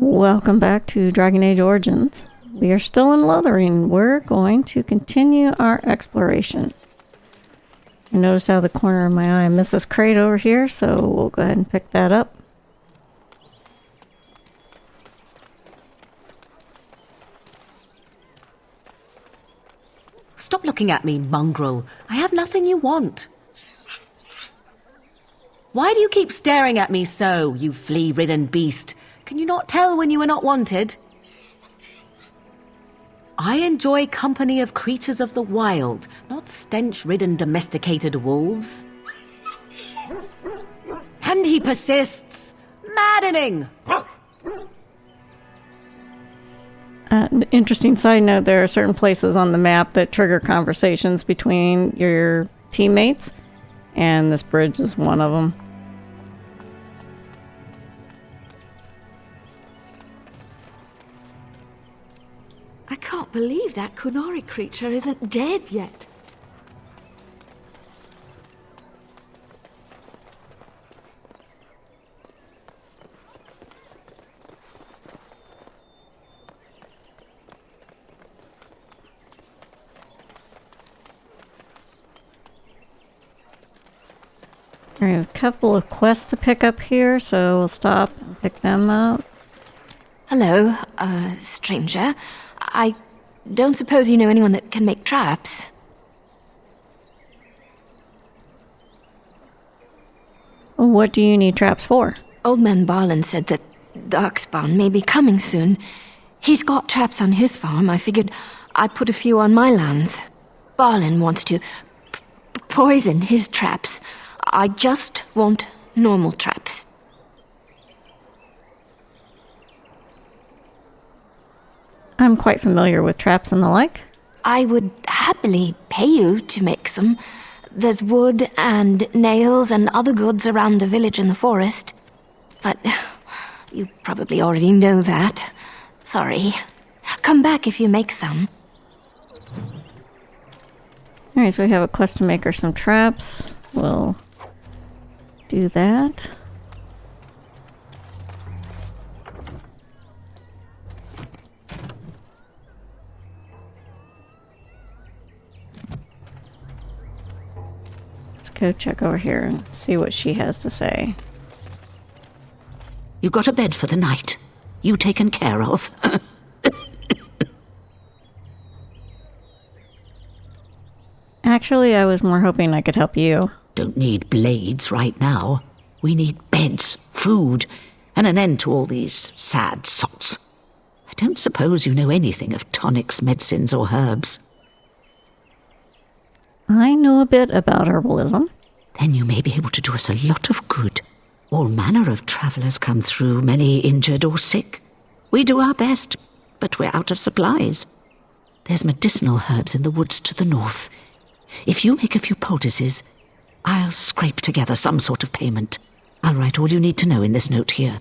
Welcome back to Dragon Age Origins. We are still in Lothering. We're going to continue our exploration. I noticed out of the corner of my eye I missed this crate over here, so we'll go ahead and pick that up. Stop looking at me, mongrel. I have nothing you want. Why do you keep staring at me so, you flea-ridden beast? Can you not tell when you are not wanted? I enjoy company of creatures of the wild, not stench-ridden domesticated wolves. And he persists. Maddening! Interesting side note, there are certain places on the map that trigger conversations between your teammates, and this bridge is one of them. I can't believe that Kunori creature isn't dead yet. We have a couple of quests to pick up here, so we'll stop and pick them up. Hello, stranger. I don't suppose you know anyone that can make traps? What do you need traps for? Old man Barlin said that Darkspawn may be coming soon. He's got traps on his farm. I figured I'd put a few on my lands. Barlin wants to poison his traps. I just want normal traps. I'm quite familiar with traps and the like. I would happily pay you to make some. There's wood and nails and other goods around the village and the forest. But you probably already know that. Sorry. Come back if you make some. Alright, so we have a quest to make her some traps. We'll do that. Let's go check over here and see what she has to say. You got a bed for the night? You taken care of? Actually, I was more hoping I could help you. Don't need blades right now. We need beds, food, and an end to all these sad sots. I don't suppose you know anything of tonics, medicines, or herbs. I know a bit about herbalism. Then you may be able to do us a lot of good. All manner of travellers come through, many injured or sick. We do our best, but we're out of supplies. There's medicinal herbs in the woods to the north. If you make a few poultices, I'll scrape together some sort of payment. I'll write all you need to know in this note here.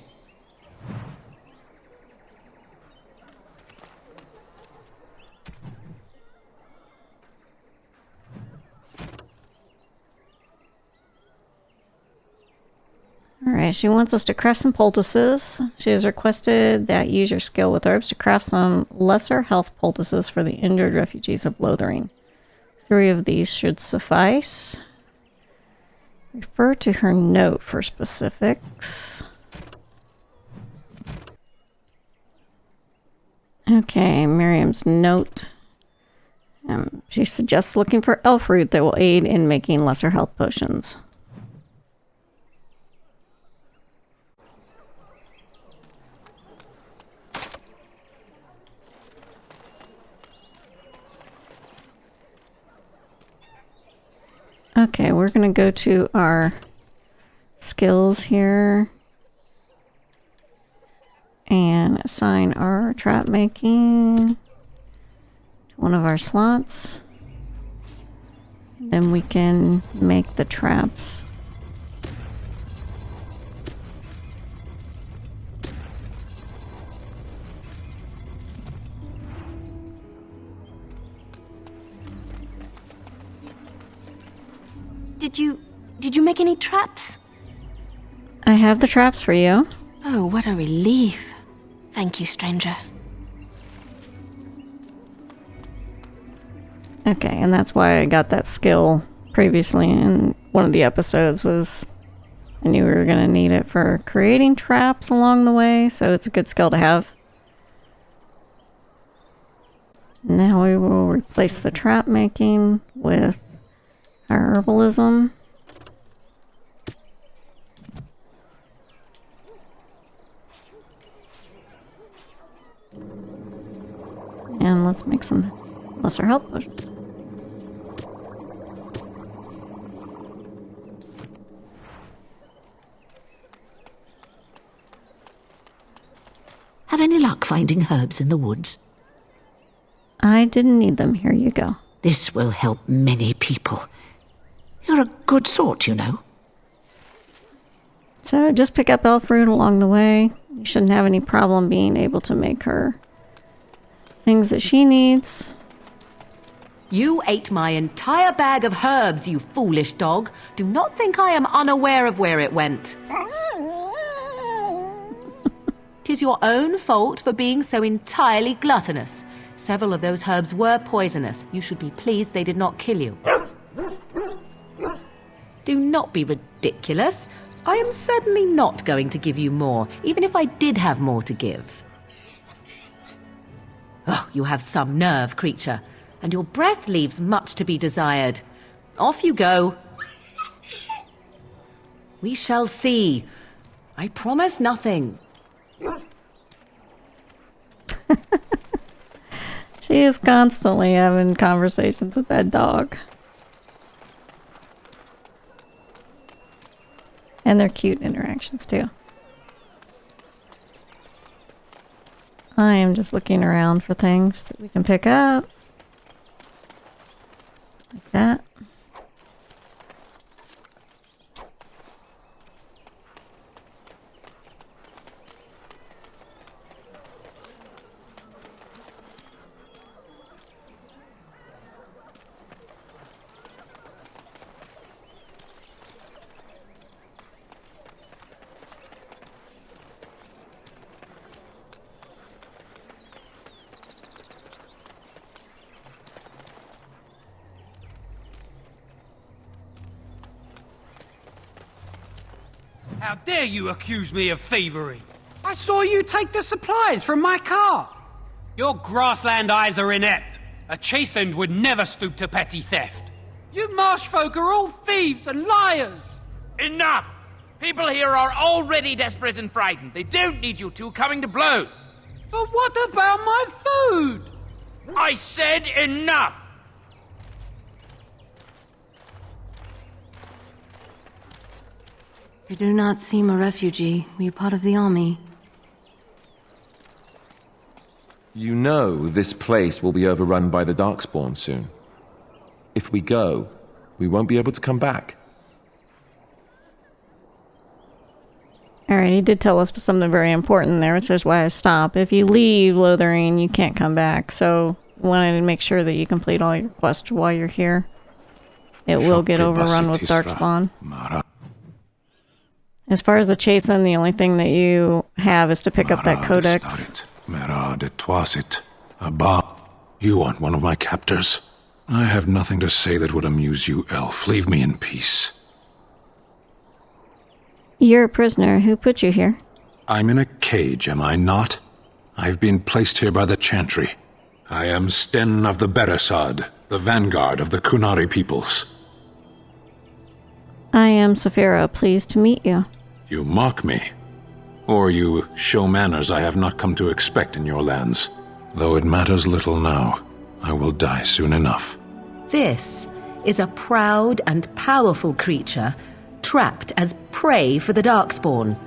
Alright, she wants us to craft some poultices. She has requested that you use your skill with herbs to craft some lesser health poultices for the injured refugees of Lothering. 3 of these should suffice. Refer to her note for specifics. Okay, Miriam's note. She suggests looking for elf root that will aid in making lesser health potions. Okay, we're going to go to our skills here and assign our trap making to one of our slots. Then we can make the traps. Did you make any traps? I have the traps for you. Oh, what a relief. Thank you, stranger. Okay, and that's why I got that skill previously in one of the episodes was I knew we were going to need it for creating traps along the way, so it's a good skill to have. Now we will replace the trap making with our herbalism. And let's make some lesser health potions. Have any luck finding herbs in the woods? I didn't need them. Here you go. This will help many people. You're a good sort, you know. So just pick up elf fruit along the way. You shouldn't have any problem being able to make her things that she needs. You ate my entire bag of herbs, you foolish dog. Do not think I am unaware of where it went. 'Tis your own fault for being so entirely gluttonous. Several of those herbs were poisonous. You should be pleased they did not kill you. Do not be ridiculous. I am certainly not going to give you more, even if I did have more to give. Oh, you have some nerve, creature, and your breath leaves much to be desired. Off you go. We shall see. I promise nothing. She is constantly having conversations with that dog. And they're cute interactions too. I am just looking around for things that we can pick up. Like that. How dare you accuse me of thievery? I saw you take the supplies from my car. Your grassland eyes are inept. A chastened would never stoop to petty theft. You marsh folk are all thieves and liars. Enough! People here are already desperate and frightened. They don't need you two coming to blows. But what about my food? I said enough! You do not seem a refugee. Were you part of the army? You know this place will be overrun by the Darkspawn soon. If we go, we won't be able to come back. Alright, he did tell us something very important there, which is why I stopped. If you leave Lothering, you can't come back, so we wanted to make sure that you complete all your quests while you're here. It will get overrun with Darkspawn. As far as the chasen, the only thing that you have is to pick up that codex. You aren't one of my captors. I have nothing to say that would amuse you, elf. Leave me in peace. You're a prisoner. Who put you here? I'm in a cage, am I not? I've been placed here by the Chantry. I am Sten of the Beresad, the vanguard of the Kunari peoples. I am Saphira. Pleased to meet you. You mock me. Or you show manners I have not come to expect in your lands. Though it matters little now. I will die soon enough. This is a proud and powerful creature, trapped as prey for the Darkspawn.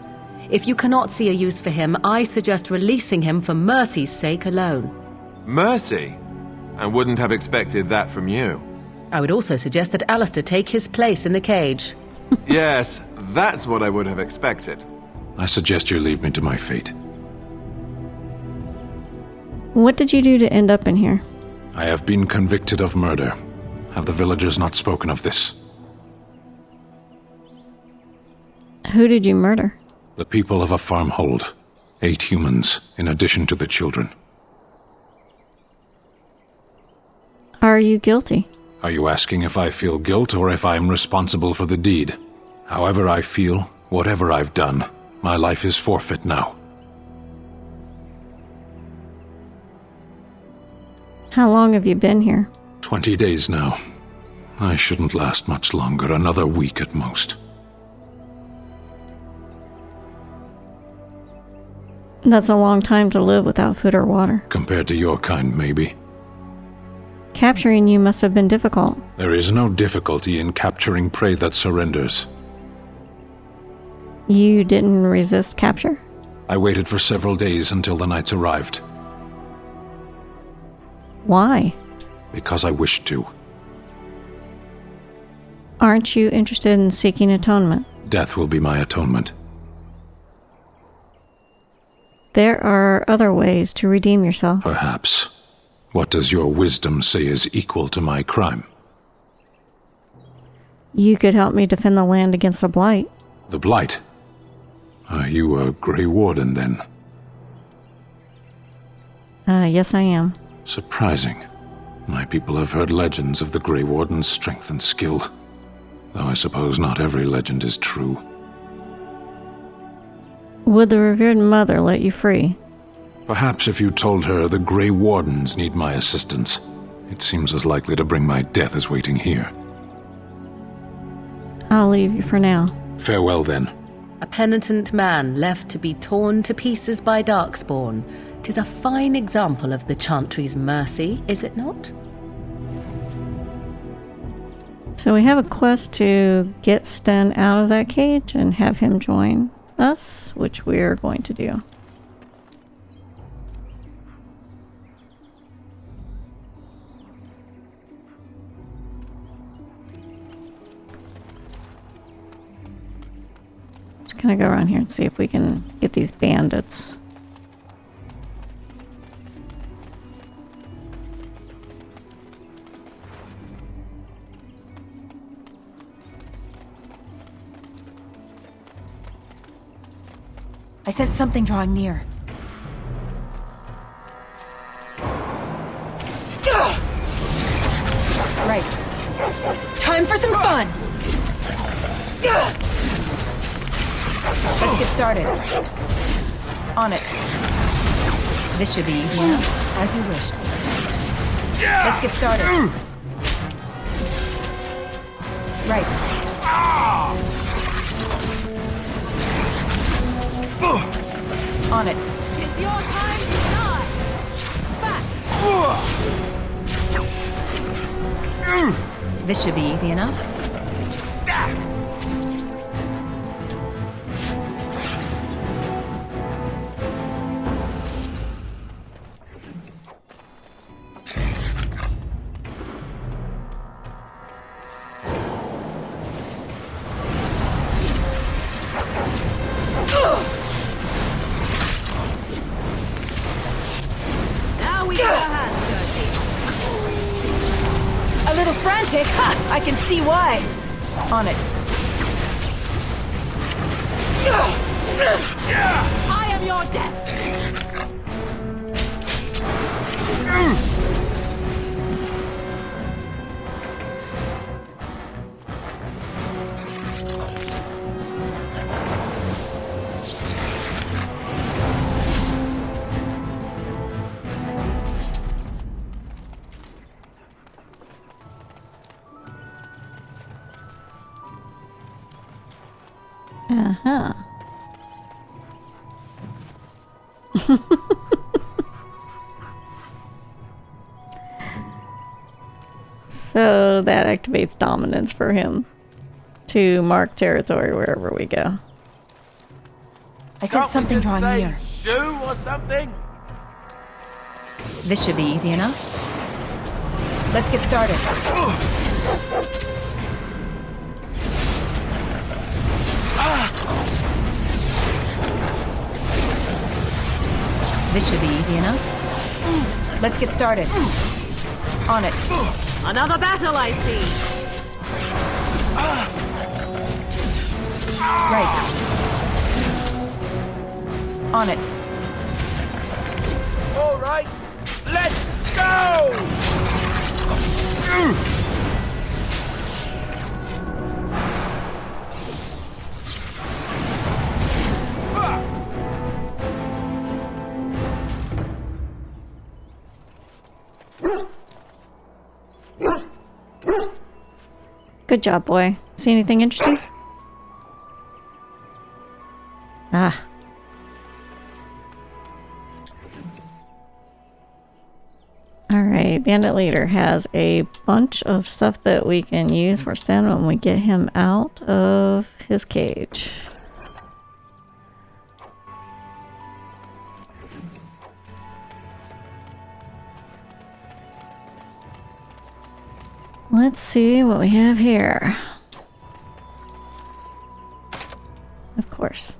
If you cannot see a use for him, I suggest releasing him for mercy's sake alone. Mercy? I wouldn't have expected that from you. I would also suggest that Alistair take his place in the cage. Yes, that's what I would have expected. I suggest you leave me to my fate. What did you do to end up in here? I have been convicted of murder. Have the villagers not spoken of this? Who did you murder? The people of a farmhold. 8 humans, in addition to the children. Are you guilty? Are you asking if I feel guilt or if I am responsible for the deed? However I feel, whatever I've done, my life is forfeit now. How long have you been here? 20 days now. I shouldn't last much longer, another week at most. That's a long time to live without food or water. Compared to your kind, maybe. Capturing you must have been difficult. There is no difficulty in capturing prey that surrenders. You didn't resist capture? I waited for several days until the knights arrived. Why? Because I wished to. Aren't you interested in seeking atonement? Death will be my atonement. There are other ways to redeem yourself. Perhaps. What does your wisdom say is equal to my crime? You could help me defend the land against the Blight. The Blight? Are you a Grey Warden, then? Yes, I am. Surprising. My people have heard legends of the Grey Warden's strength and skill. Though I suppose not every legend is true. Would the revered mother let you free? Perhaps if you told her the Grey Wardens need my assistance. It seems as likely to bring my death as waiting here. I'll leave you for now. Farewell, then. A penitent man left to be torn to pieces by Darkspawn. 'Tis a fine example of the Chantry's mercy, is it not? So we have a quest to get Sten out of that cage and have him join us, which we're going to do. Just gonna go around here and see if we can get these bandits. I sense something drawing near. Right. Time for some fun! Let's get started. On it. This should be easy enough, as you wish. Let's get started. Right. On it. It's your time to die! Back! This should be easy enough. Now we get our hands dirty. A little frantic? Ha! I can see why. On it. I am your death! Uh-huh. So that activates dominance for him to mark territory wherever we go. I sense something drawing near. Shoe or something? This should be easy enough. Let's get started. This should be easy enough. Let's get started. On it. Another battle, I see! Right. On it. All right, let's go! Good job, boy. See anything interesting? Ah. Alright, Bandit Leader has a bunch of stuff that we can use for Sten when we get him out of his cage. Let's see what we have here. Of course.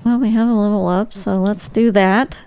Well, we have a level up, so let's do that.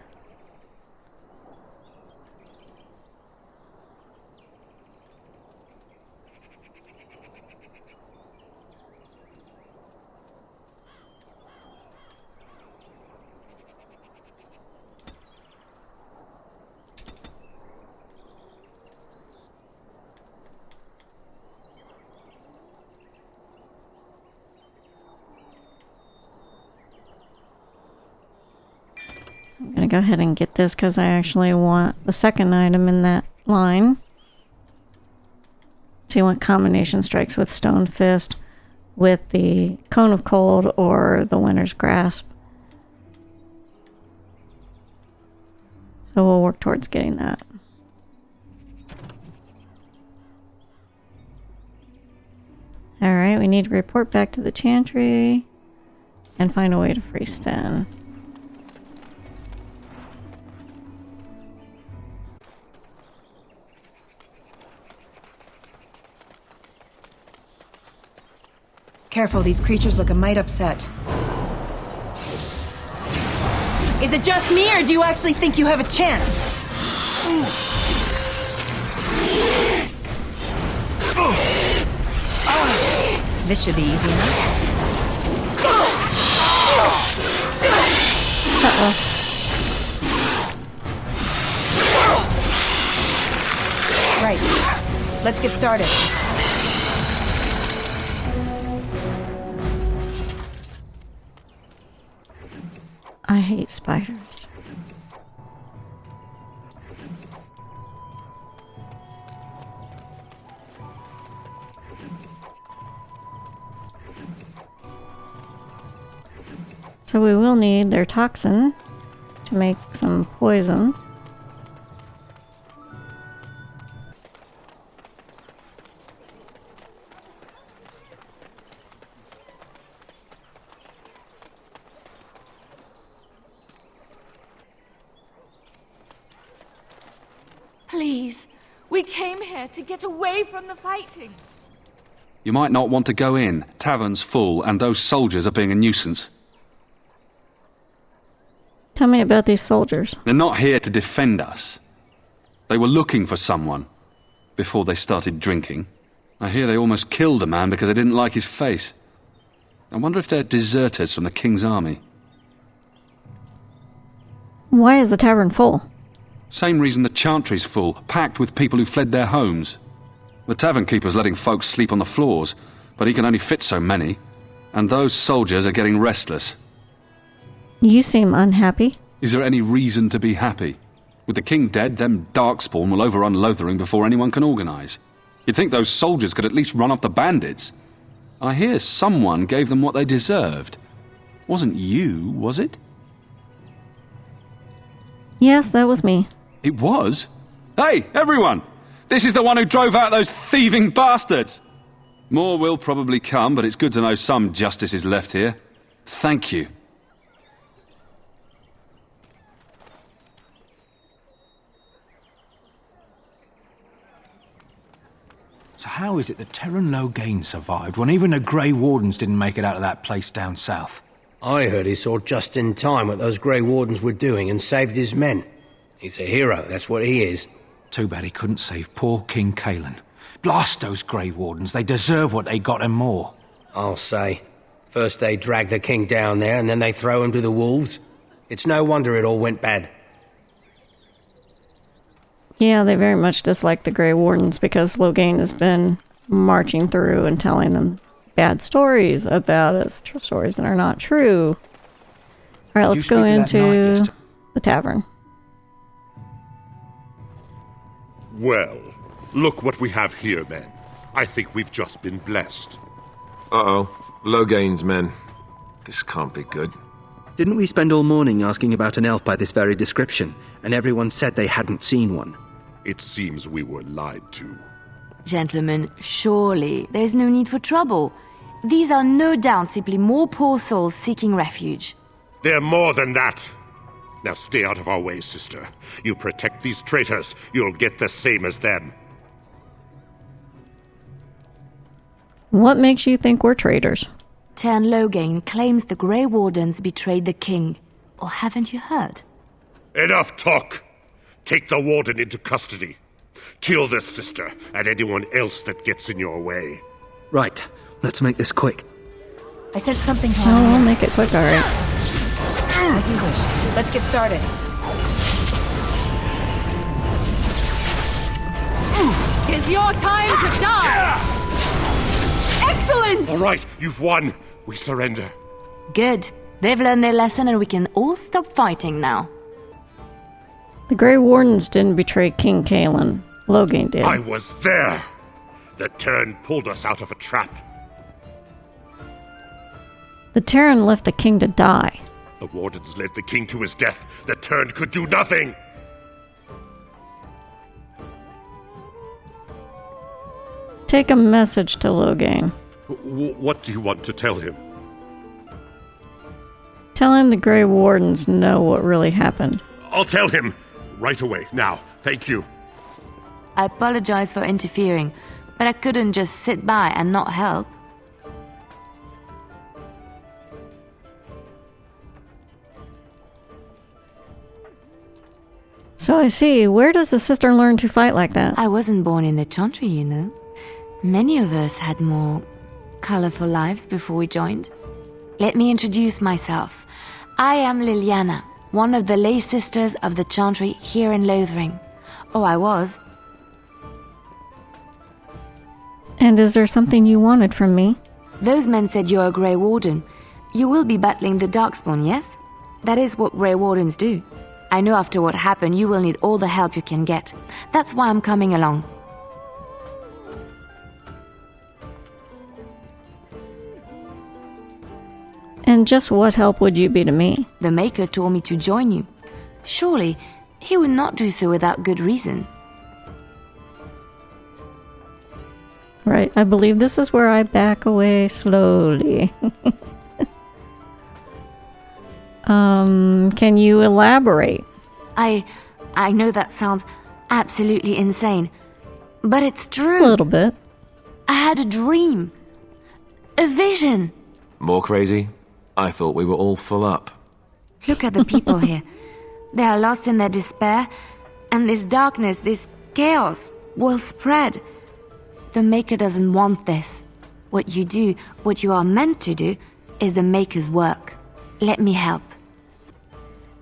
I'm gonna go ahead and get this because I actually want the second item in that line. So you want combination strikes with Stone Fist, with the Cone of Cold, or the Winter's Grasp. So we'll work towards getting that. Alright, we need to report back to the Chantry and find a way to free Sten. Careful, these creatures look a mite upset. Is it just me, or do you actually think you have a chance? This should be easy enough. Right. Let's get started. I hate spiders. So we will need their toxin to make some poisons. Please, we came here to get away from the fighting. You might not want to go in. Tavern's full, and those soldiers are being a nuisance. Tell me about these soldiers. They're not here to defend us. They were looking for someone before they started drinking. I hear they almost killed a man because they didn't like his face. I wonder if they're deserters from the King's army. Why is the tavern full? Same reason the Chantry's full, packed with people who fled their homes. The tavern keeper's letting folks sleep on the floors, but he can only fit so many. And those soldiers are getting restless. You seem unhappy. Is there any reason to be happy? With the king dead, them Darkspawn will overrun Lothering before anyone can organise. You'd think those soldiers could at least run off the bandits. I hear someone gave them what they deserved. Wasn't you, was it? Yes, that was me. It was? Hey, everyone! This is the one who drove out those thieving bastards! More will probably come, but it's good to know some justice is left here. Thank you. So how is it that Terran Logain survived when even the Grey Wardens didn't make it out of that place down south? I heard he saw just in time what those Grey Wardens were doing and saved his men. He's a hero, that's what he is. Too bad he couldn't save poor King Cailan. Blast those Grey Wardens, they deserve what they got and more. I'll say. First they drag the king down there, and then they throw him to the wolves. It's no wonder it all went bad. Yeah, they very much dislike the Grey Wardens because Logain has been marching through and telling them bad stories about us, stories that are not true. All right, let's go into the tavern. Well, look what we have here, then. I think we've just been blessed. Uh-oh. Logain's men. This can't be good. Didn't we spend all morning asking about an elf by this very description, and everyone said they hadn't seen one? It seems we were lied to. Gentlemen, surely there's no need for trouble. These are no doubt simply more poor souls seeking refuge. They're more than that. Now stay out of our way, sister. You protect these traitors, you'll get the same as them. What makes you think we're traitors? Tern Logain claims the Grey Wardens betrayed the king. Or haven't you heard? Enough talk! Take the warden into custody. Kill this sister and anyone else that gets in your way. Right. Let's make this quick. I sent something to Oh, we'll make it quick, alright. As you wish. Let's get started. Tis your time to die! Excellent! All right, you've won. We surrender. Good. They've learned their lesson and we can all stop fighting now. The Grey Wardens didn't betray King Cailan. Logain did. I was there. The Tern pulled us out of a trap. The Terran left the king to die. The Wardens led the king to his death. The Tern could do nothing. Take a message to Logain. What do you want to tell him? Tell him the Grey Wardens know what really happened. I'll tell him. Right away, now. Thank you. I apologize for interfering, but I couldn't just sit by and not help. So I see. Where does the sister learn to fight like that? I wasn't born in the Chantry, you know. Many of us had more colorful lives before we joined. Let me introduce myself. I am Leliana, one of the lay sisters of the Chantry here in Lothering. Oh, I was. And is there something you wanted from me? Those men said you're a Grey Warden. You will be battling the Darkspawn, yes? That is what Grey Wardens do. I know after what happened you will need all the help you can get. That's why I'm coming along. And just what help would you be to me? The Maker told me to join you. Surely, he would not do so without good reason. Right, I believe this is where I back away slowly. Can you elaborate? I know that sounds absolutely insane, but it's true. A little bit. I had a dream. A vision. More crazy? I thought we were all full up. Look at the people here. They are lost in their despair, and this darkness, this chaos, will spread. The Maker doesn't want this. What you do, what you are meant to do, is the Maker's work. Let me help.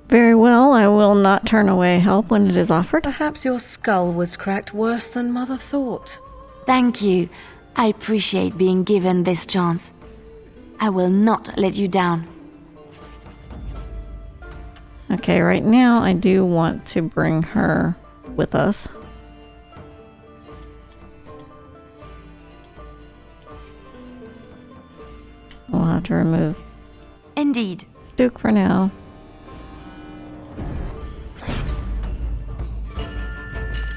Very well, I will not turn away help when it is offered. Perhaps your skull was cracked worse than Mother thought. Thank you. I appreciate being given this chance. I will not let you down. Okay, right now I do want to bring her with us. We'll have to remove Indeed. Duke for now.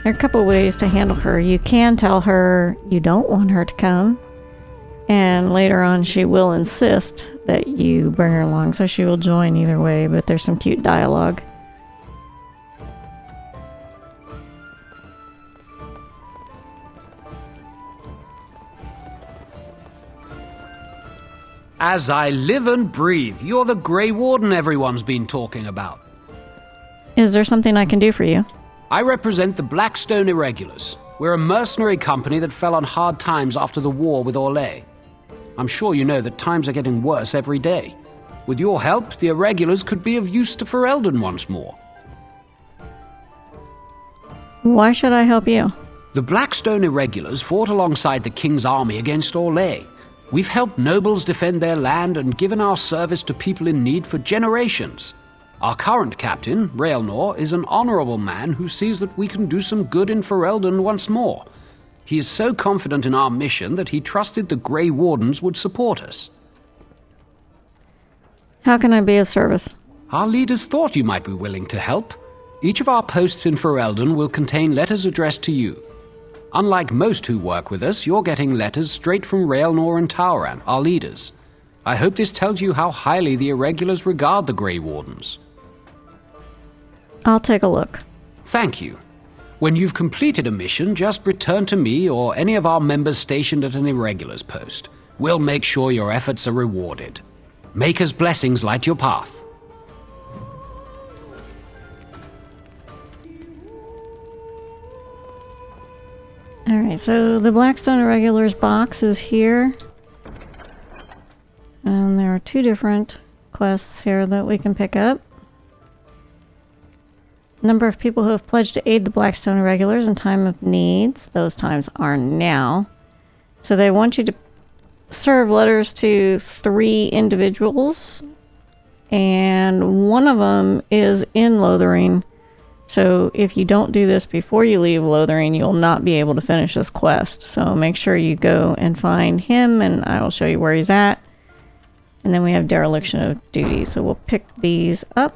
There are a couple ways to handle her. You can tell her you don't want her to come, and later on she will insist that you bring her along, so she will join either way, but there's some cute dialogue. As I live and breathe, you're the Grey Warden everyone's been talking about. Is there something I can do for you? I represent the Blackstone Irregulars. We're a mercenary company that fell on hard times after the war with Orlais. I'm sure you know that times are getting worse every day. With your help, the Irregulars could be of use to Ferelden once more. Why should I help you? The Blackstone Irregulars fought alongside the King's army against Orlais. We've helped nobles defend their land and given our service to people in need for generations. Our current captain, Raelnor, is an honorable man who sees that we can do some good in Ferelden once more. He is so confident in our mission that he trusted the Grey Wardens would support us. How can I be of service? Our leaders thought you might be willing to help. Each of our posts in Ferelden will contain letters addressed to you. Unlike most who work with us, you're getting letters straight from Raelnor and Tauran, our leaders. I hope this tells you how highly the Irregulars regard the Grey Wardens. I'll take a look. Thank you. When you've completed a mission, just return to me or any of our members stationed at an Irregulars post. We'll make sure your efforts are rewarded. Maker's blessings light your path. Alright, so the Blackstone Irregulars box is here. And there are 2 different quests here that we can pick up. Number of people who have pledged to aid the Blackstone Irregulars in time of needs. Those times are now. So they want you to serve letters to 3 individuals. And one of them is in Lothering. So if you don't do this before you leave Lothering, you'll not be able to finish this quest. So make sure you go and find him, and I will show you where he's at. And then we have dereliction of duty. So we'll pick these up.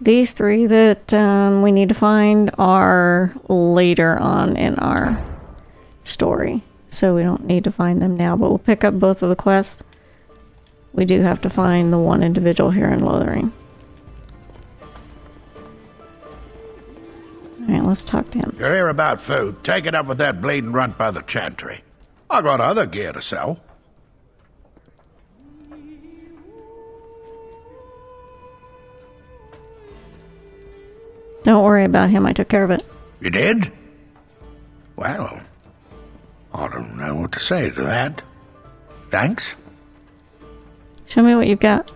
These 3 that we need to find are later on in our story. So we don't need to find them now, but we'll pick up both of the quests. We do have to find the one individual here in Lothering. Alright, let's talk to him. You're here about food. Take it up with that bleeding runt by the chantry. I got other gear to sell. Don't worry about him, I took care of it. You did? Well, I don't know what to say to that. Thanks. Show me what you've got.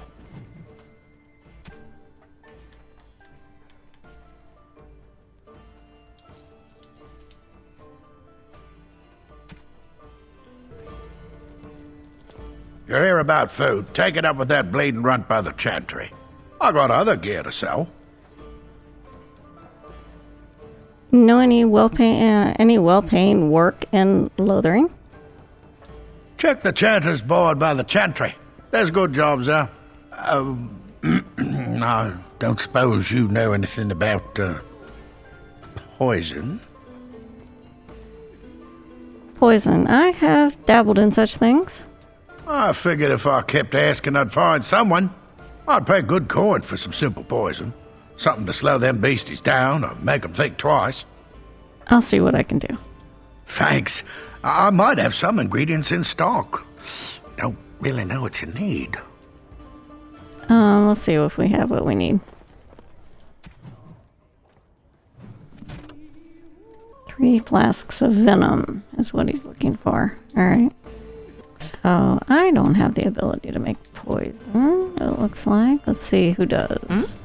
You're here about food. Take it up with that bleeding runt by the chantry. I got other gear to sell. Know any well-paying work in Lothering? Check the chanter's board by the chantry. There's good jobs there. I don't suppose you know anything about poison? Poison. I have dabbled in such things. I figured if I kept asking, I'd find someone. I'd pay good coin for some simple poison. Something to slow them beasties down or make them think twice. I'll see what I can do. Thanks. I might have some ingredients in stock. Don't really know what you need. Let's see if we have what we need. 3 flasks of venom is what he's looking for. Alright. So, I don't have the ability to make poison, it looks like. Let's see who does.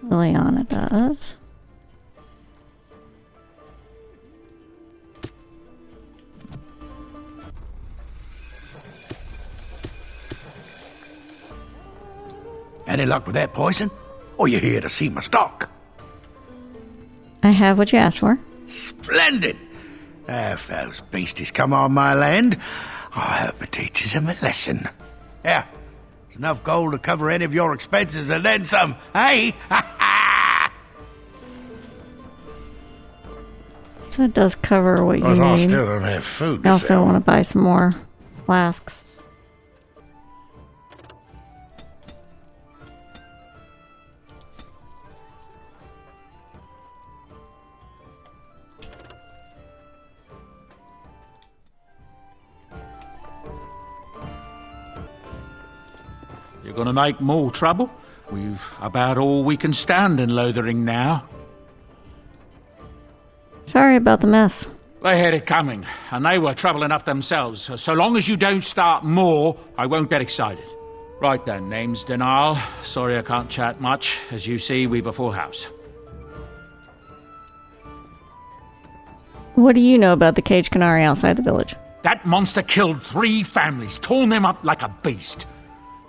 Leliana does. Any luck with that poison? Or you here to see my stock? I have what you asked for. Splendid! If those beasties come on my land, I hope it teaches them a lesson. Yeah, it's enough gold to cover any of your expenses and then some, hey? So it does cover what you need. I still don't have food I also want to buy some more flasks. You're gonna make more trouble? We've about all we can stand in Lothering now. Sorry about the mess. They had it coming, and they were trouble enough themselves. So long as you don't start more, I won't get excited. Right then, name's Denal. Sorry I can't chat much. As you see, we've a full house. What do you know about the caged canary outside the village? That monster killed 3 families, torn them up like a beast.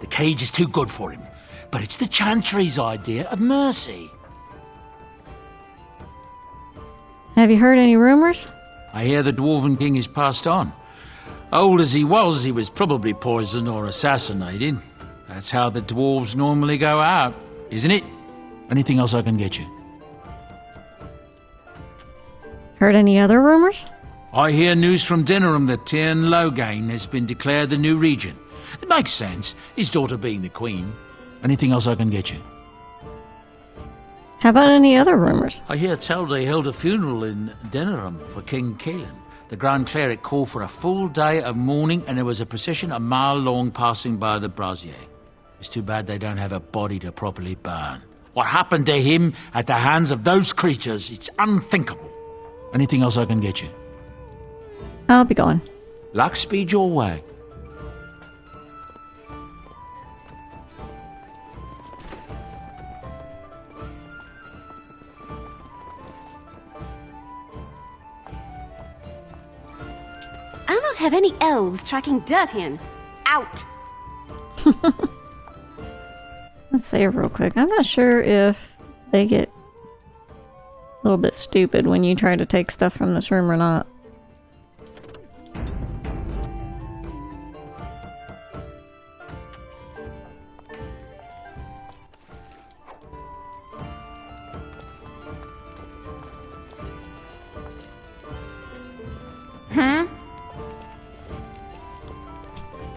The cage is too good for him, but it's the Chantry's idea of mercy. Have you heard any rumors? I hear the Dwarven King is passed on. Old as he was probably poisoned or assassinated. That's how the dwarves normally go out, isn't it? Anything else I can get you? Heard any other rumors? I hear news from Dinnerham that Tyrn Loghain has been declared the new regent. It makes sense, his daughter being the queen. Anything else I can get you? How about any other rumors? I hear tell they held a funeral in Dinnerham for King Caelan. The Grand Cleric called for a full day of mourning, and there was a procession a mile long passing by the brazier. It's too bad they don't have a body to properly burn. What happened to him at the hands of those creatures, it's unthinkable. Anything else I can get you? I'll be going. Luck speed your way. I'll not have any elves tracking dirt in. Out! Let's save real quick. I'm not sure if they get a little bit stupid when you try to take stuff from this room or not.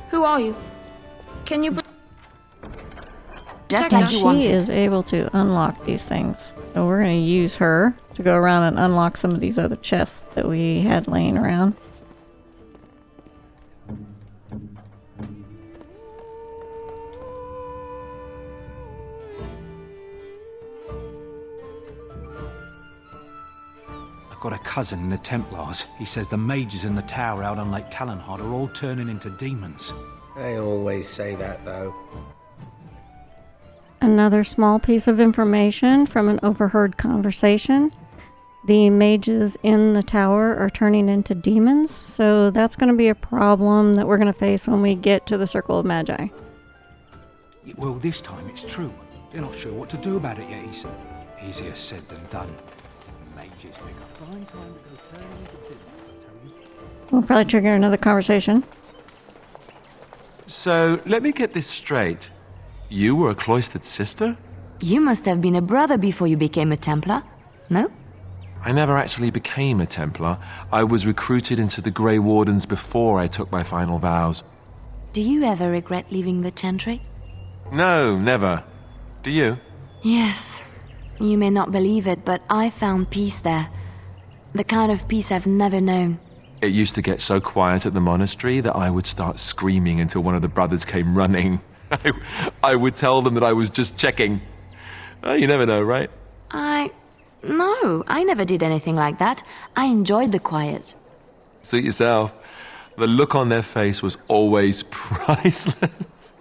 Who are you? Can you... Just like she is able to unlock these things. So we're going to use her to go around and unlock some of these other chests that we had laying around. I've got a cousin in the Templars. He says the mages in the tower out on Lake Callanhard are all turning into demons. They always say that, though. Another small piece of information from an overheard conversation. The mages in the tower are turning into demons, so that's going to be a problem that we're going to face when we get to the Circle of Magi. Well, this time it's true. They're not sure what to do about it yet, he said. Easier said than done. Mages pick a fine time to go turning into demons. We'll probably trigger another conversation. So, let me get this straight. You were a cloistered sister? You must have been a brother before you became a Templar, no? I never actually became a Templar. I was recruited into the Grey Wardens before I took my final vows. Do you ever regret leaving the Chantry? No, never. Do you? Yes. You may not believe it, but I found peace there. The kind of peace I've never known. It used to get so quiet at the monastery that I would start screaming until one of the brothers came running. I would tell them that I was just checking. You never know, right? No, I never did anything like that. I enjoyed the quiet. Suit yourself. The look on their face was always priceless.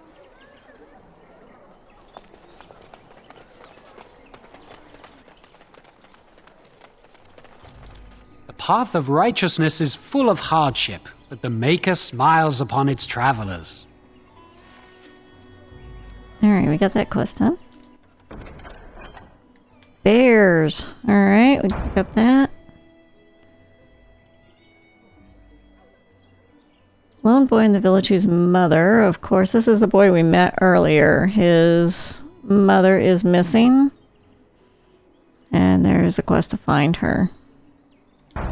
The path of righteousness is full of hardship, but the Maker smiles upon its travelers. Alright, we got that quest done. Bears. Alright, we pick up that. Lone boy in the village whose mother, of course, this is the boy we met earlier. His mother is missing. And there is a quest to find her. So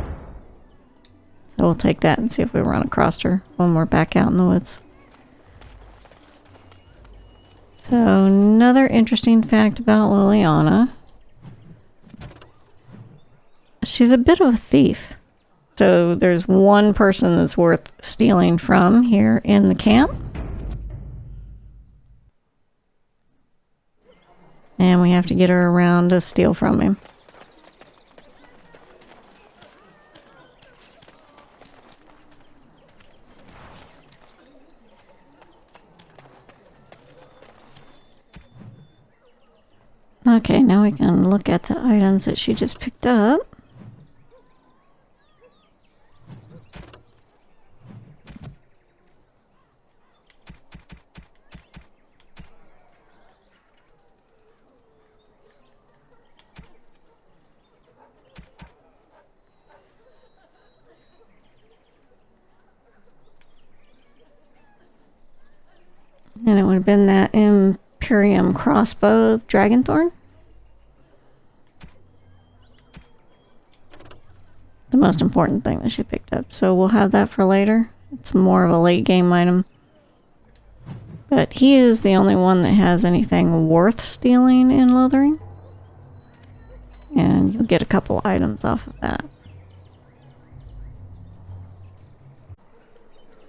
we'll take that and see if we run across her when we're back out in the woods. So, another interesting fact about Leliana. She's a bit of a thief. So, there's one person that's worth stealing from here in the camp. And we have to get her around to steal from him. Okay, now we can look at the items that she just picked up. And it would have been that Imperium crossbow Dragonthorn. The most important thing that she picked up. So we'll have that for later. It's more of a late game item. But he is the only one that has anything worth stealing in Lothering. And you'll get a couple items off of that.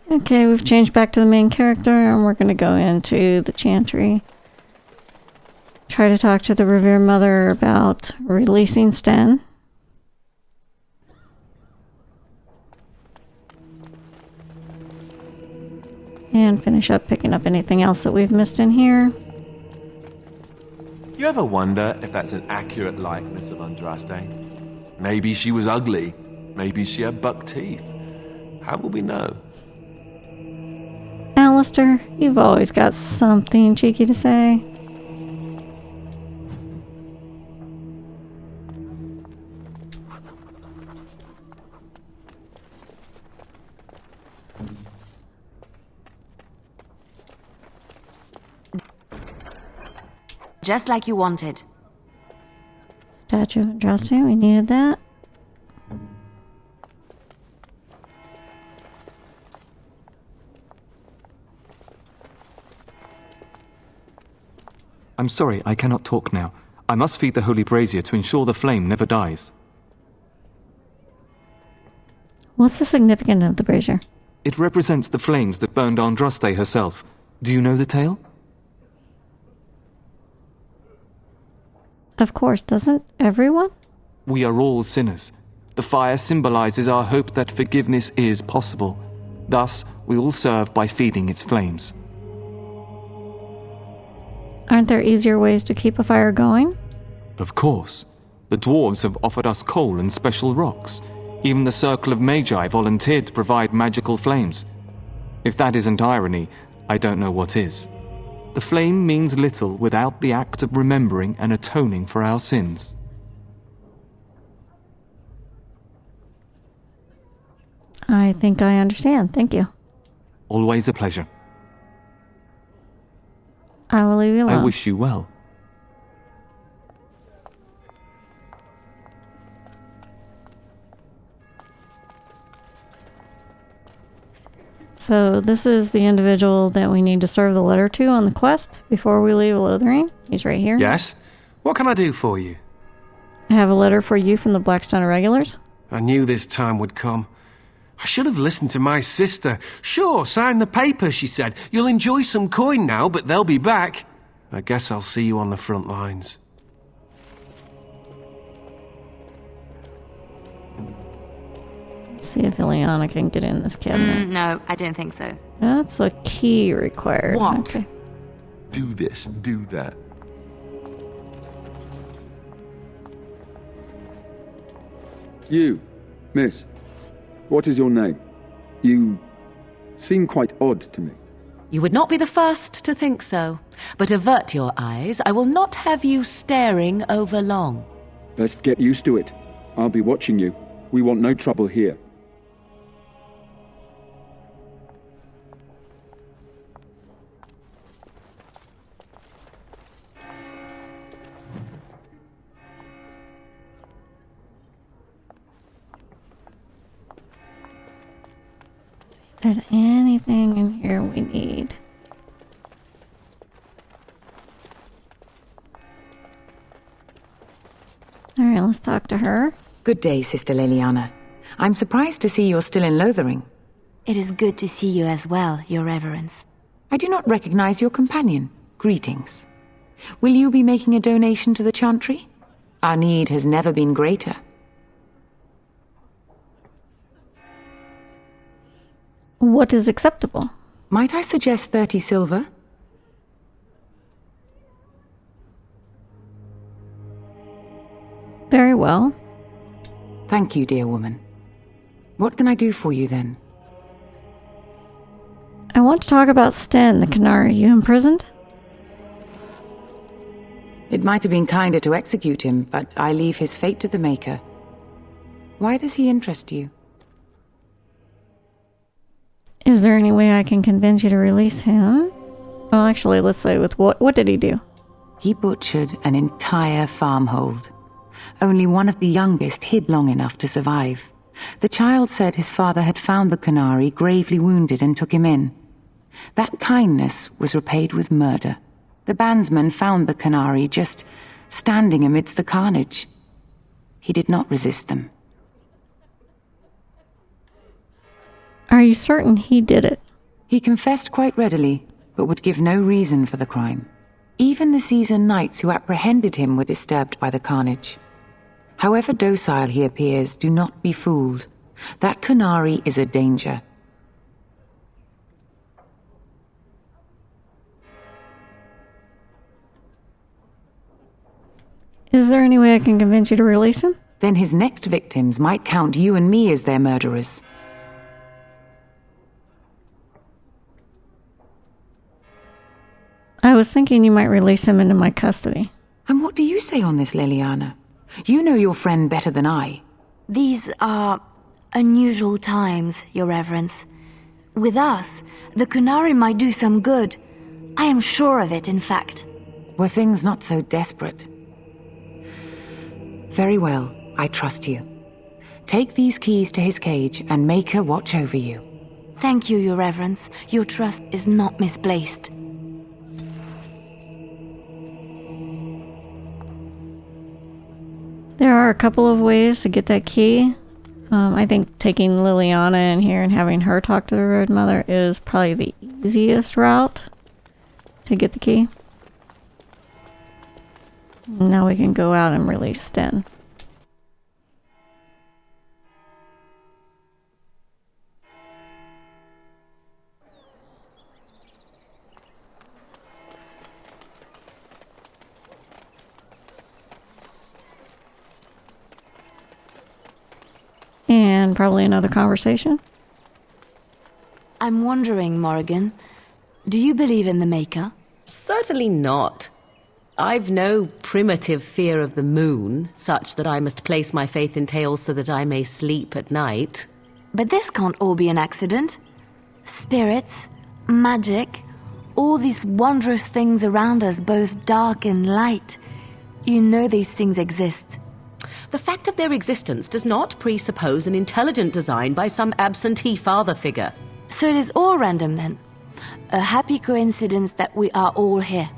Okay, we've changed back to the main character and we're going to go into the Chantry. Try to talk to the Revered Mother about releasing Sten. And finish up picking up anything else that we've missed in here. You ever wonder if that's an accurate likeness of Andraste? Maybe she was ugly. Maybe she had buck teeth. How will we know? Alistair, you've always got something cheeky to say. Just like you wanted. Statue of Andraste, we needed that. I'm sorry, I cannot talk now. I must feed the holy brazier to ensure the flame never dies. What's the significance of the brazier? It represents the flames that burned Andraste herself. Do you know the tale? Of course, doesn't everyone? We are all sinners. The fire symbolizes our hope that forgiveness is possible. Thus, we all serve by feeding its flames. Aren't there easier ways to keep a fire going? Of course. The dwarves have offered us coal and special rocks. Even the Circle of Magi volunteered to provide magical flames. If that isn't irony, I don't know what is. The flame means little without the act of remembering and atoning for our sins. I think I understand. Thank you. Always a pleasure. I will leave you alone. I wish you well. So this is the individual that we need to serve the letter to on the quest before we leave Lothering. He's right here. Yes? What can I do for you? I have a letter for you from the Blackstone Irregulars. I knew this time would come. I should have listened to my sister. Sure, sign the paper, she said. You'll enjoy some coin now, but they'll be back. I guess I'll see you on the front lines. Let's see if Leliana can get in this cabinet. No, I don't think so. That's a key required. What? Okay. Do this, do that. You, miss. What is your name? You seem quite odd to me. You would not be the first to think so. But avert your eyes. I will not have you staring over long. Best get used to it. I'll be watching you. We want no trouble here. If there's anything in here we need. Alright, let's talk to her. Good day, Sister Leliana. I'm surprised to see you're still in Lothering. It is good to see you as well, Your Reverence. I do not recognize your companion. Greetings. Will you be making a donation to the chantry? Our need has never been greater. What is acceptable? Might I suggest 30 silver? Very well. Thank you, dear woman. What can I do for you then? I want to talk about Sten, the Canary. You imprisoned? It might have been kinder to execute him, but I leave his fate to the Maker. Why does he interest you? Is there any way I can convince you to release him? Well, actually, let's say with what did he do? He butchered an entire farmhold. Only one of the youngest hid long enough to survive. The child said his father had found the Canary gravely wounded and took him in. That kindness was repaid with murder. The bandsman found the Canary just standing amidst the carnage. He did not resist them. Are you certain he did it? He confessed quite readily, but would give no reason for the crime. Even the seasoned knights who apprehended him were disturbed by the carnage. However docile he appears, do not be fooled. That Canary is a danger. Is there any way I can convince you to release him? Then his next victims might count you and me as their murderers. I was thinking you might release him into my custody. And what do you say on this, Leliana? You know your friend better than I. These are unusual times, Your Reverence. With us, the Canary might do some good. I am sure of it, in fact. Were things not so desperate? Very well, I trust you. Take these keys to his cage and make her watch over you. Thank you, Your Reverence. Your trust is not misplaced. There are a couple of ways to get that key. I think taking Leliana in here and having her talk to the Road Mother is probably the easiest route to get the key. Now we can go out and release Sten. And probably another conversation. I'm wondering, Morrigan, do you believe in the Maker? Certainly not. I've no primitive fear of the moon, such that I must place my faith in tales so that I may sleep at night. But this can't all be an accident. Spirits, magic, all these wondrous things around us, both dark and light. You know these things exist. The fact of their existence does not presuppose an intelligent design by some absentee father figure. So it is all random then? A happy coincidence that we are all here.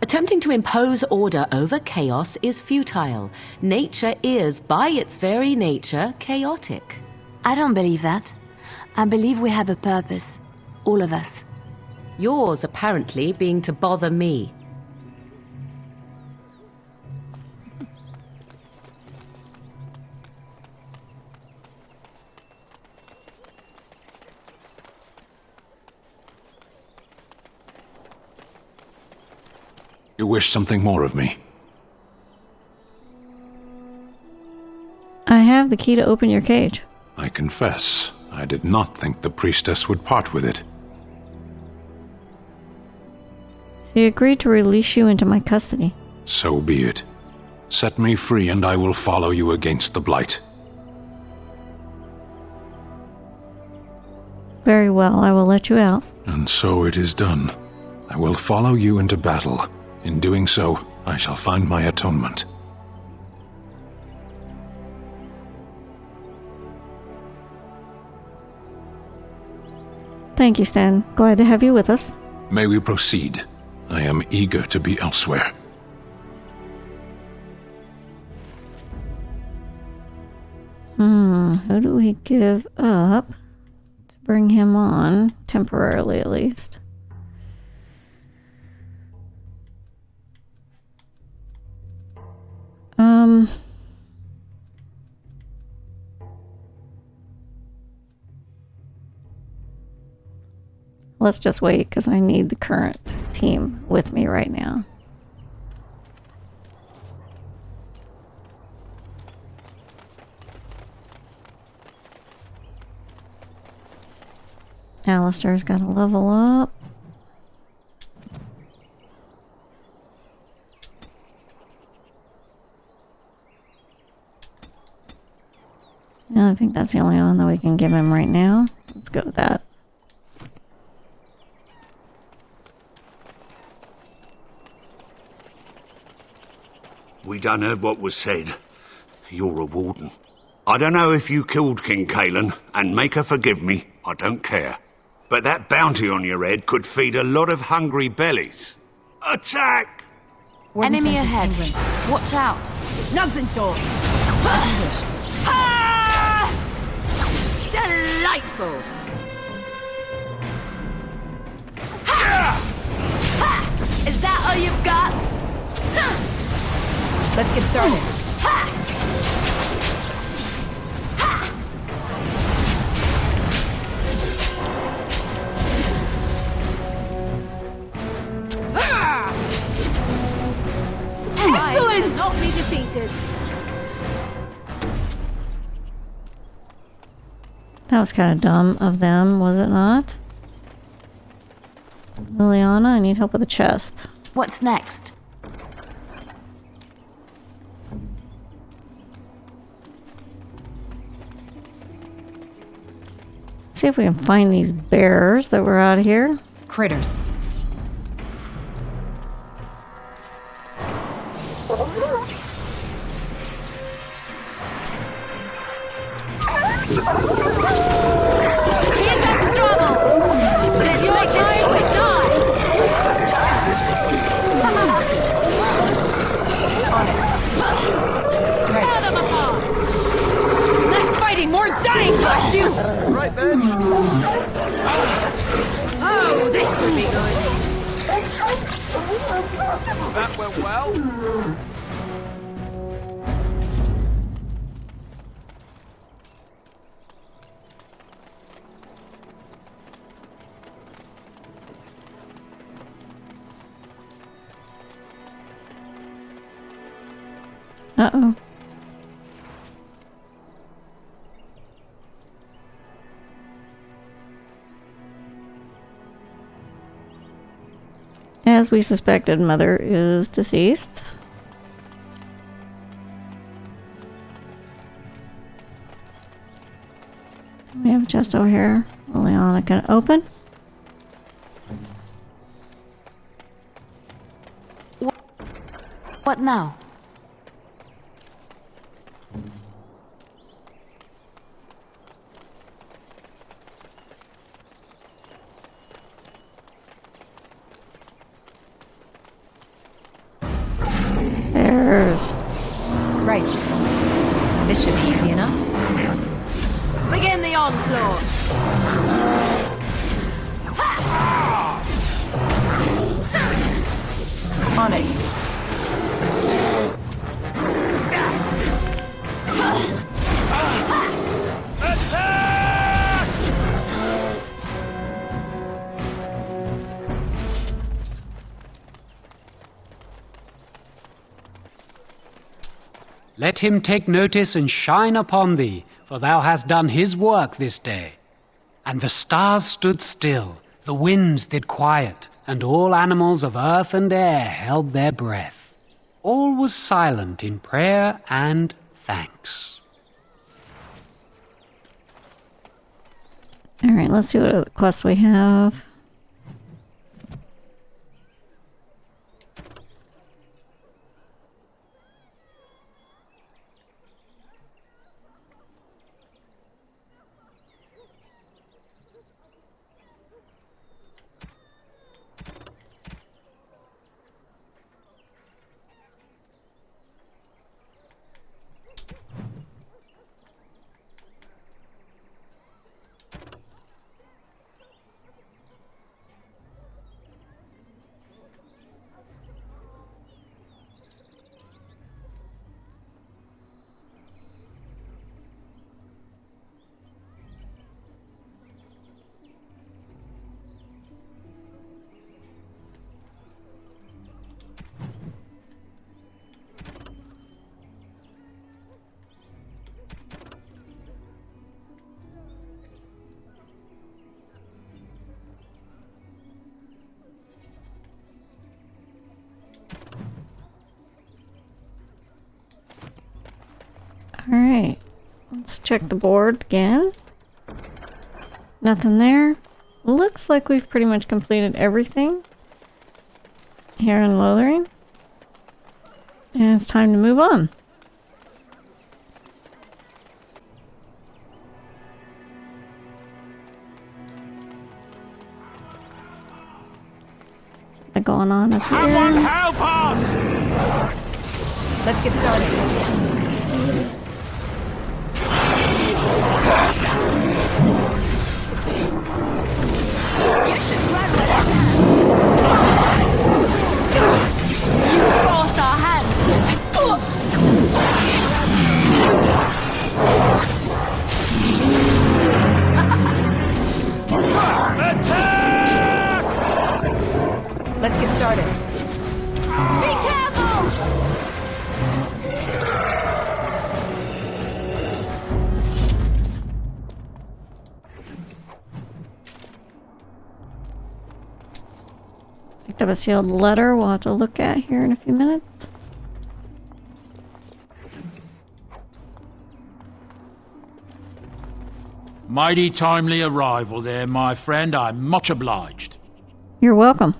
Attempting to impose order over chaos is futile. Nature is, by its very nature, chaotic. I don't believe that. I believe we have a purpose. All of us. Yours, apparently, being to bother me. You wish something more of me? I have the key to open your cage. I confess, I did not think the priestess would part with it. She agreed to release you into my custody. So be it. Set me free and I will follow you against the Blight. Very well, I will let you out. And so it is done. I will follow you into battle. In doing so, I shall find my atonement. Thank you, Sten. Glad to have you with us. May we proceed? I am eager to be elsewhere. Who do we give up to bring him on, temporarily at least? Let's just wait, because I need the current team with me right now. Alistair's got to level up. Yeah, I think that's the only one that we can give him right now. Let's go with that. We done heard what was said. You're a warden. I don't know if you killed King Kalen, and make her forgive me, I don't care. But that bounty on your head could feed a lot of hungry bellies. Attack! Enemy ahead. Watch out. Nugs and doors. Delightful. Is that all you've got? Let's get started. Excellent! Not be defeated. That was kind of dumb of them, was it not? Leliana, I need help with the chest. What's next? See if we can find these bears that were out here. Critters. Right then. Oh, this should be good. That went well. Uh-oh. As we suspected, Mother is deceased. We have a chest over here. Leliana can open. What now? There's... Right. This should be easy enough. Begin the onslaught! On it. Let him take notice and shine upon thee, for thou hast done his work this day. And the stars stood still, the winds did quiet, and all animals of earth and air held their breath. All was silent in prayer and thanks. All right, let's see what other quests we have. Alright. Let's check the board again. Nothing there. Looks like we've pretty much completed everything here in Lothering. And it's time to move on. Something going on up here. Someone help us! Let's get started. You should run with us. You forced our hand. Let's get started. Be careful! Picked up a sealed letter we'll have to look at here in a few minutes. Mighty timely arrival there, my friend. I'm much obliged. You're welcome.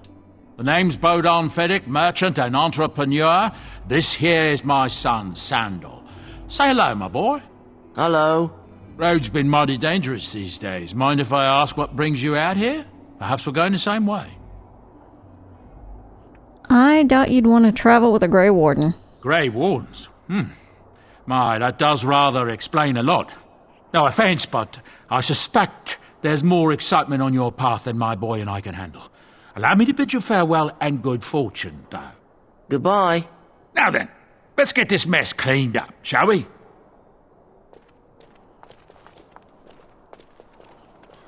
The name's Bodon Feddick, merchant and entrepreneur. This here is my son, Sandal. Say hello, my boy. Hello. Road's been mighty dangerous these days. Mind if I ask what brings you out here? Perhaps we're going the same way. I doubt you'd want to travel with a Grey Warden. Grey Wardens? My, that does rather explain a lot. No offence, but I suspect there's more excitement on your path than my boy and I can handle. Allow me to bid you farewell and good fortune, though. Goodbye. Now then, let's get this mess cleaned up, shall we?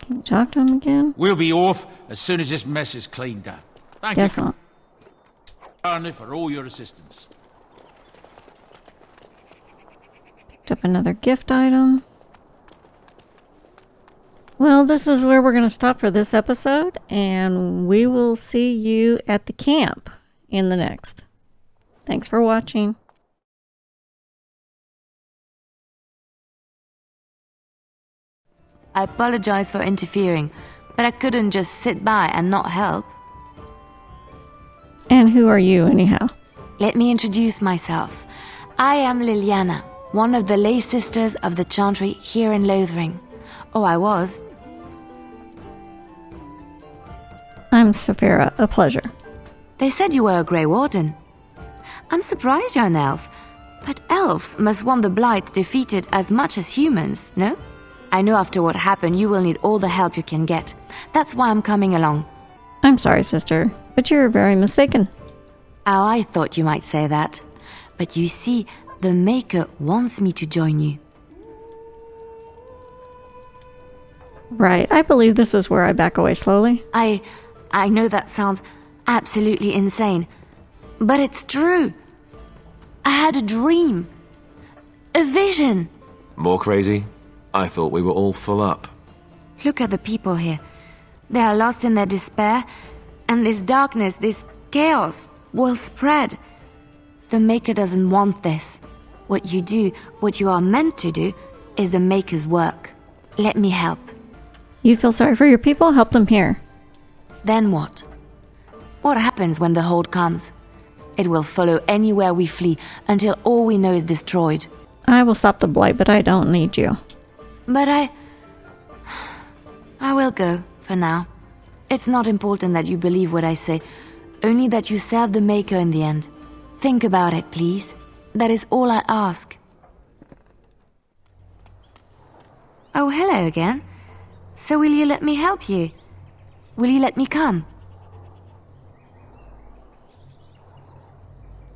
Can you talk to him again? We'll be off as soon as this mess is cleaned up. Thank Guess you not. kindly for all your assistance. Picked up another gift item. Well, this is where we're going to stop for this episode, and we will see you at the camp in the next. Thanks for watching. I apologize for interfering, but I couldn't just sit by and not help. And who are you, anyhow? Let me introduce myself. I am Leliana, one of the lay sisters of the Chantry here in Lothering. Oh, I was. I'm Saphira. A pleasure. They said you were a Grey Warden. I'm surprised you're an elf, but elves must want the Blight defeated as much as humans, no? I know after what happened you will need all the help you can get. That's why I'm coming along. I'm sorry, sister, but you're very mistaken. Oh, I thought you might say that. But you see, the Maker wants me to join you. Right, I believe this is where I back away slowly. I know that sounds absolutely insane, but it's true. I had a dream. A vision. More crazy? I thought we were all full up. Look at the people here. They are lost in their despair, and this darkness, this chaos, will spread. The Maker doesn't want this. What you do, what you are meant to do, is the Maker's work. Let me help. You feel sorry for your people? Help them here. Then what? What happens when the Hold comes? It will follow anywhere we flee until all we know is destroyed. I will stop the Blight, but I don't need you. But I will go, for now. It's not important that you believe what I say, only that you serve the Maker in the end. Think about it, please. That is all I ask. Oh, hello again. So will you let me help you? Will you let me come?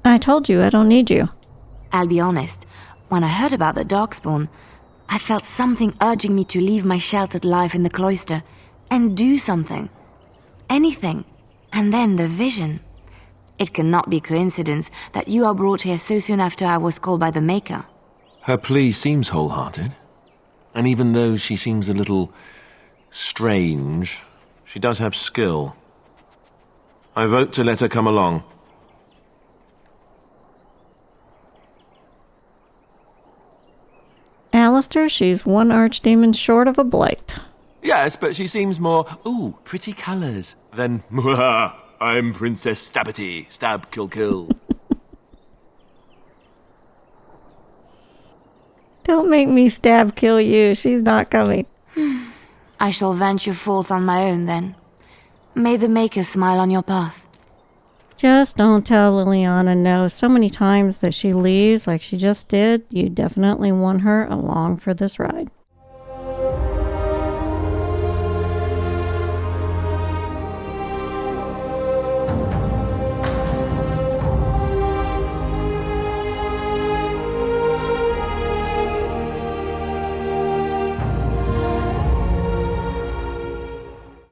I told you I don't need you. I'll be honest. When I heard about the Darkspawn, I felt something urging me to leave my sheltered life in the cloister and do something. Anything. And then the vision. It cannot be coincidence that you are brought here so soon after I was called by the Maker. Her plea seems wholehearted. And even though she seems a little strange, she does have skill. I vote to let her come along. Alistair, she's one archdemon short of a blight. Yes, but she seems more, ooh, pretty colours, than, I'm Princess Stabbity, stab, kill, kill. Don't make me stab kill you. She's not coming. I shall venture forth on my own then. May the Maker smile on your path. Just don't tell Leliana no so many times that she leaves like she just did. You definitely want her along for this ride.